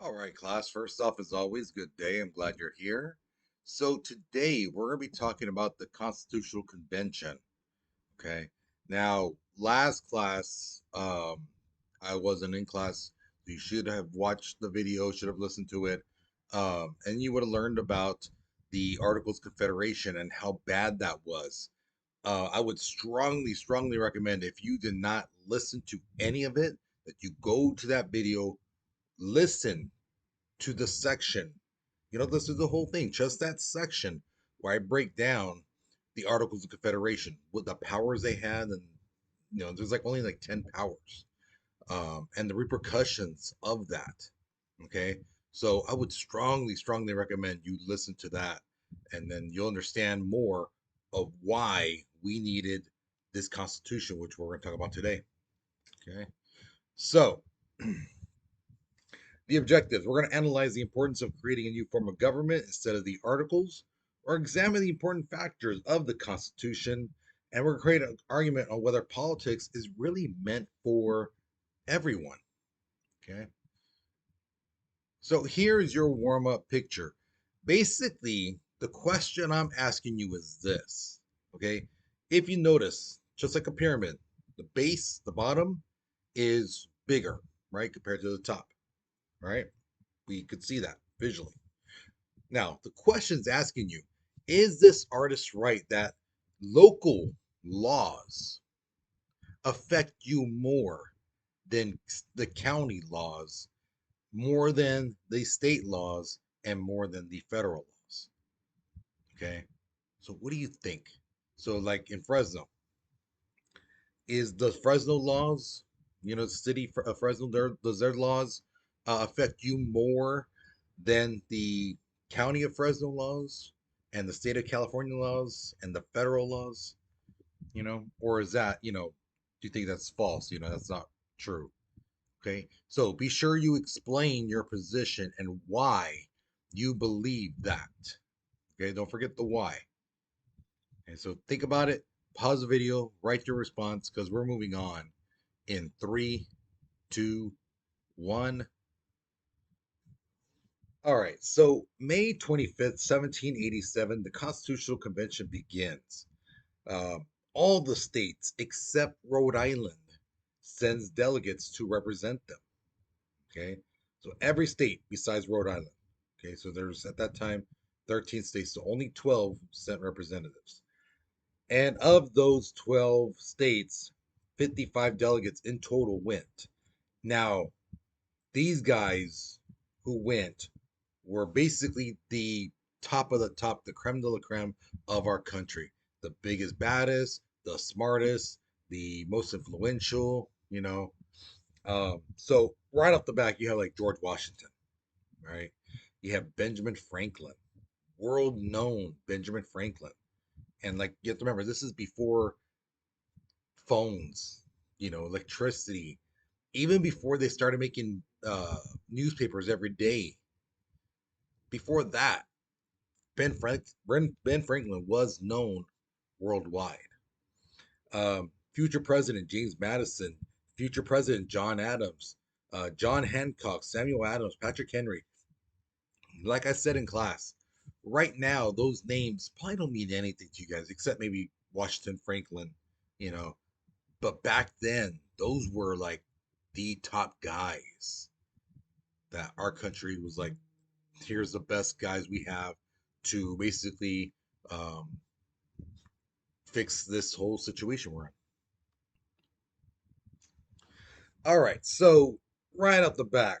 All right, class. First off, as always, good day. I'm glad you're here. So, today we're going to be talking about the Constitutional Convention. Okay. Now, last class, I wasn't in class. You should have watched the video, should have listened to it, and you would have learned about the Articles of Confederation and how bad that was. I would strongly recommend if you did not listen to any of it, that you go to that video, listen to the section. You know, this is the whole thing, just that section where I break down the Articles of Confederation, what the powers they had, and there's like only like 10 powers, and the repercussions of that. Okay, so I would strongly recommend you listen to that, and then you'll understand more of why we needed this Constitution, which we're going to talk about today. Okay, so the objectives, we're going to analyze the importance of creating a new form of government instead of the articles, or examine the important factors of the Constitution, and we're going to create an argument on whether politics is really meant for everyone. Okay. So here's your warm up picture. Basically, the question I'm asking you is this. Okay. If you notice, just like a pyramid, the base, the bottom is bigger, right, compared to the top, right? We could see that visually. Now, the question's asking you, is this artist right that local laws affect you more than the county laws, more than the state laws, and more than the federal laws? Okay. So, what do you think? So, like in Fresno, is the Fresno laws, the city of Fresno, does their laws affect you more than the county of Fresno laws and the state of California laws and the federal laws? Or is that, do you think that's false? That's not true. Okay. So be sure you explain your position and why you believe that. Okay. Don't forget the why. And so think about it, pause the video, write your response because we're moving on in three, two, one. All right. So May 25th, 1787, the Constitutional Convention begins. Uh, all the states except Rhode Island sends delegates to represent them. Okay. So every state besides Rhode Island. Okay. So there's at that time 13 states, so only 12 sent representatives. And of those 12 states, 55 delegates in total went. Now, these guys who went were basically the top of the top, the creme de la creme of our country. The biggest, baddest, the smartest, the most influential, So right off the back, you have like George Washington, right? You have Benjamin Franklin, world known Benjamin Franklin. And like you have to remember, this is before phones, electricity, even before they started making newspapers every day. Before that, Ben Franklin was known worldwide. Future President James Madison, future President John Adams, John Hancock, Samuel Adams, Patrick Henry. Like I said in class, right now those names probably don't mean anything to you guys except maybe Washington Franklin, you know. But back then, those were like the top guys that our country was like, here's the best guys we have to basically um, fix this whole situation we're in. All right, so right off the back,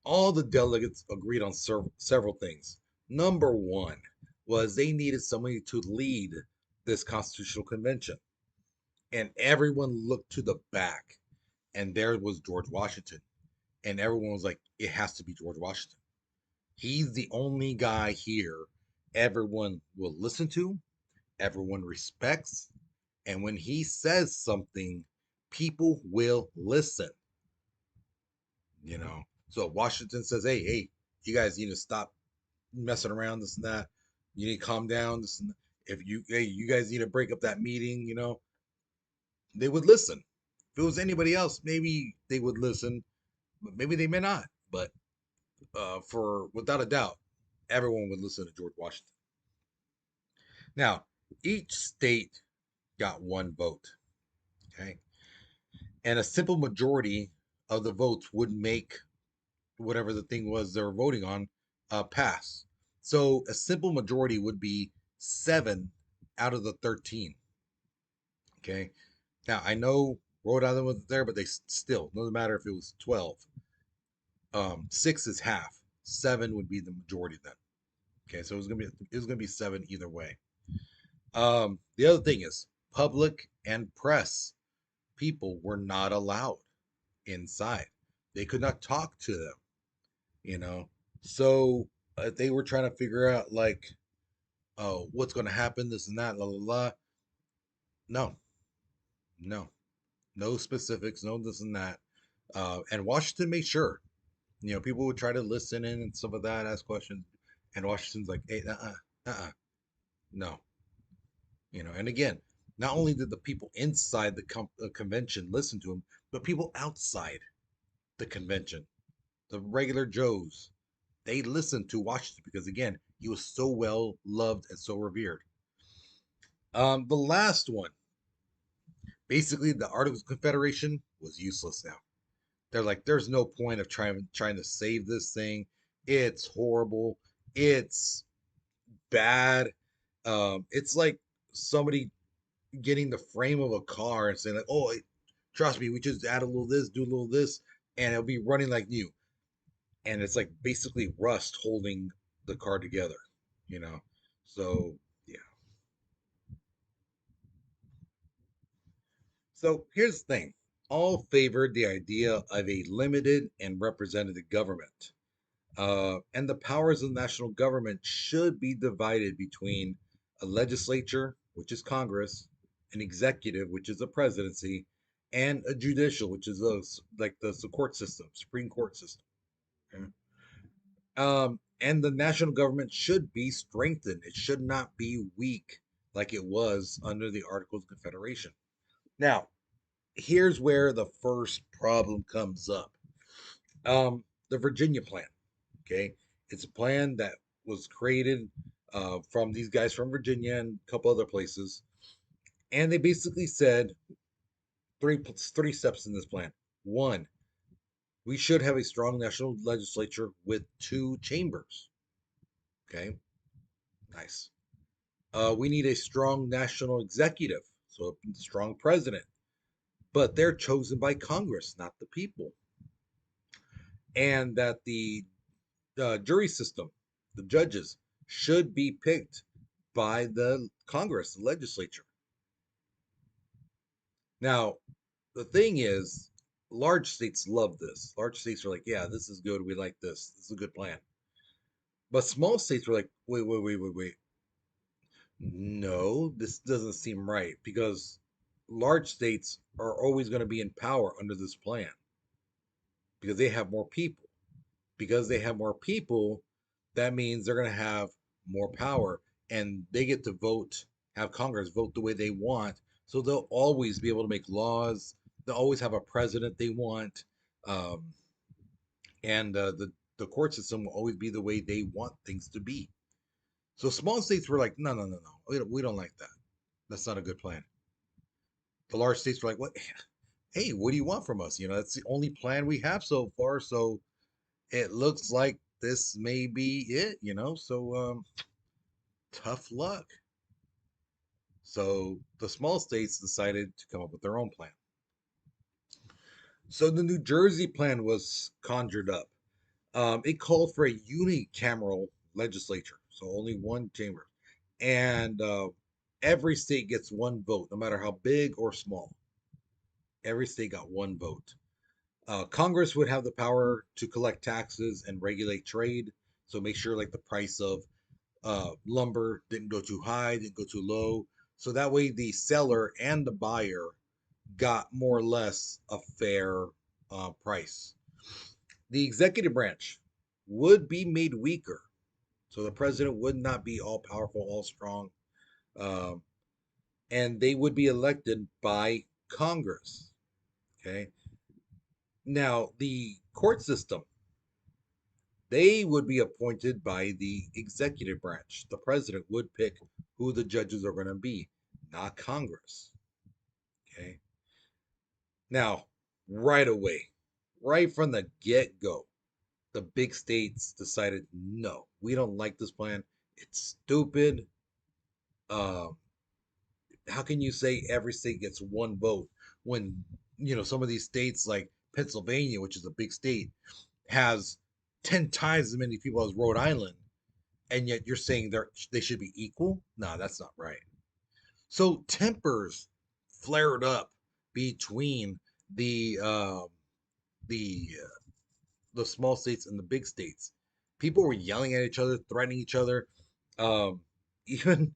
all the delegates agreed on several things. Number one was they needed somebody to lead this constitutional convention, and everyone looked to the back, and there was George Washington, and everyone was like, it has to be George Washington. He's the only guy here everyone will listen to, everyone respects, and when he says something, people will listen. So Washington says, hey, you guys need to stop messing around, this and that. You need to calm down. This and that. Hey, you guys need to break up that meeting. They would listen. If it was anybody else, maybe they would listen, but maybe they may not. But for without a doubt, everyone would listen to George Washington. Now, each state got one vote, okay, and a simple majority of the votes would make whatever the thing was they were voting on pass. So a simple majority would be 7 out of the 13. Okay. Now I know Rhode Island was there, but they still doesn't matter if it was 12. Six is half. Seven would be the majority then. Okay, so it was gonna be seven either way. The other thing is public and press people were not allowed inside. They could not talk to them, you know. So they were trying to figure out like, oh, what's going to happen, this and that, la la la. No, no, no specifics, no this and that. And Washington made sure, people would try to listen in and stuff like that, ask questions, and Washington's like, hey, no, And again, not only did the people inside the convention listen to him, but people outside the convention, the regular Joes, they listened to Washington because again, he was so well loved and so revered. The last one, basically, the Articles of Confederation was useless now. They're like, there's no point of trying to save this thing. It's horrible. It's bad. It's like somebody getting the frame of a car and saying like, oh, trust me, we just add a little this, do a little this, and it'll be running like new. And it's like basically rust holding the car together, you know. So yeah. So here's the thing. All favored the idea of a limited and representative government. And the powers of the national government should be divided between a legislature, which is Congress, an executive, which is the presidency, and a judicial, which is like the court system, Supreme Court system. Okay? And the national government should be strengthened. It should not be weak like it was under the Articles of Confederation. Now, here's where the first problem comes up. The Virginia Plan. Okay, it's a plan that was created from these guys from Virginia and a couple other places, and they basically said three steps in this plan. One, we should have a strong national legislature with two chambers. Okay, nice. We need a strong national executive, so a strong president, but they're chosen by Congress, not the people. And that the jury system, the judges, should be picked by the Congress, the legislature. Now, the thing is, large states love this. Large states are like, yeah, this is good. We like this. This is a good plan. But small states were like, wait, wait, wait, wait, wait. No, this doesn't seem right because large states are always going to be in power under this plan because they have more people. Because they have more people, that means they're going to have more power and they get to vote, have Congress vote the way they want. So they'll always be able to make laws. They'll always have a president they want. Um, and the court system will always be the way they want things to be. So small states were like, no, no, no, no. We don't like that. That's not a good plan. The large states were like, what? Hey, what do you want from us? That's the only plan we have so far. So it looks like this may be it. So tough luck. So the small states decided to come up with their own plan. So the New Jersey plan was conjured up. It called for a unicameral legislature, so only one chamber, and every state gets one vote, no matter how big or small. Every state got one vote. Congress would have the power to collect taxes and regulate trade, so make sure like the price of lumber didn't go too high, didn't go too low. So that way the seller and the buyer got more or less a fair price. The executive branch would be made weaker. So the president would not be all powerful, all strong. Um, and they would be elected by Congress. Okay. Now, the court system, They would be appointed by the executive branch. The president would pick who the judges are going to be, not Congress. Okay. Now, right away, right from the get go, the big states decided no, we don't like this plan. It's stupid. Um, how can you say every state gets one vote when some of these states like Pennsylvania, which is a big state, has 10 times as many people as Rhode Island, and yet you're saying they should be equal? No, that's not right. So tempers flared up between the um, the the small states and the big states. People were yelling at each other, threatening each other. Um, even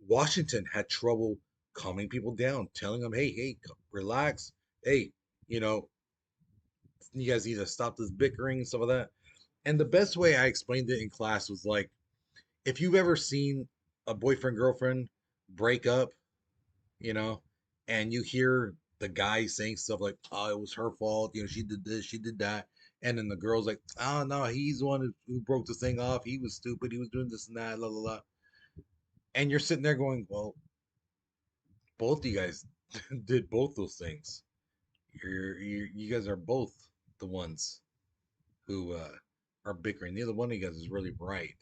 Washington had trouble calming people down, telling them, "Hey, hey, relax. Hey, you know, you guys need to stop this bickering and stuff like that." And the best way I explained it in class was like, if you've ever seen a boyfriend girlfriend break up, you know, and you hear the guy saying stuff like, "Oh, it was her fault. She did this, she did that," and then the girl's like, "Oh no, he's the one who broke this thing off. He was stupid. He was doing this and that, la la la." And you're sitting there going, "Well, both you guys did both those things. You guys are both the ones who are bickering. Neither one of you guys is really right.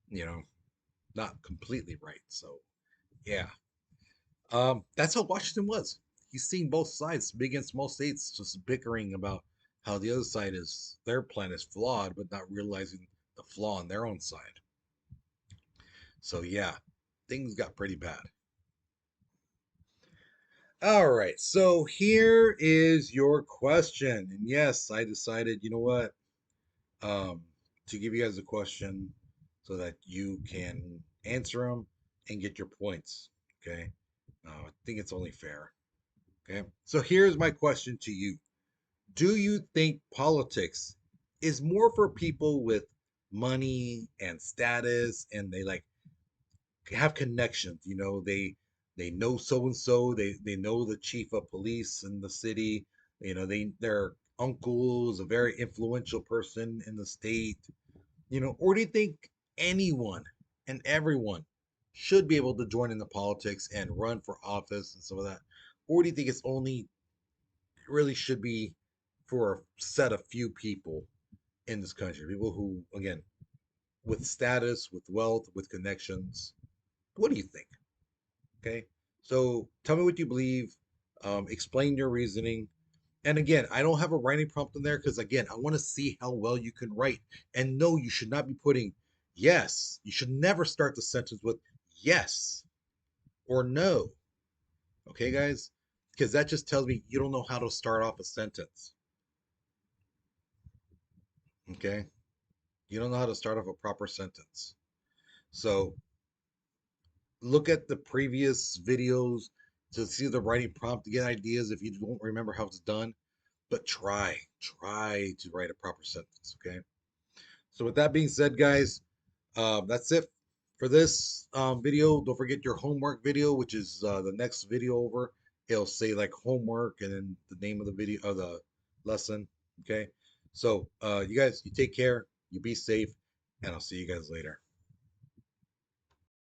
You know, not completely right." So yeah, that's how Washington was. He's seeing both sides, big and small states, just bickering about how the other side is their plan is flawed, but not realizing the flaw on their own side. So yeah, things got pretty bad. All right, so here is your question, and yes, I decided, you know what, um, to give you guys a question so that you can answer them and get your points. Okay, I think it's only fair. Okay, so here's my question to you. Do you think politics is more for people with money and status and they like have connections? They know so and so, they know the chief of police in the city, their uncle is a very influential person in the state, or do you think anyone and everyone should be able to join in the politics and run for office and some of that? Or do you think it's only really should be for a set of few people in this country? People who, again, with status, with wealth, with connections. What do you think? Okay. So tell me what you believe. Explain your reasoning. And again, I don't have a writing prompt in there because, again, I want to see how well you can write. And no, you should not be putting yes. You should never start the sentence with yes or no. Okay, guys? Because that just tells me you don't know how to start off a sentence. Okay? You don't know how to start off a proper sentence. So look at the previous videos to see the writing prompt to get ideas if you don't remember how it's done. But try to write a proper sentence. Okay. So with that being said, guys, that's it for this video. Don't forget your homework video, which is the next video over. It'll say like homework and then the name of the video of the lesson. Okay. So you guys, you take care, you be safe, and I'll see you guys later.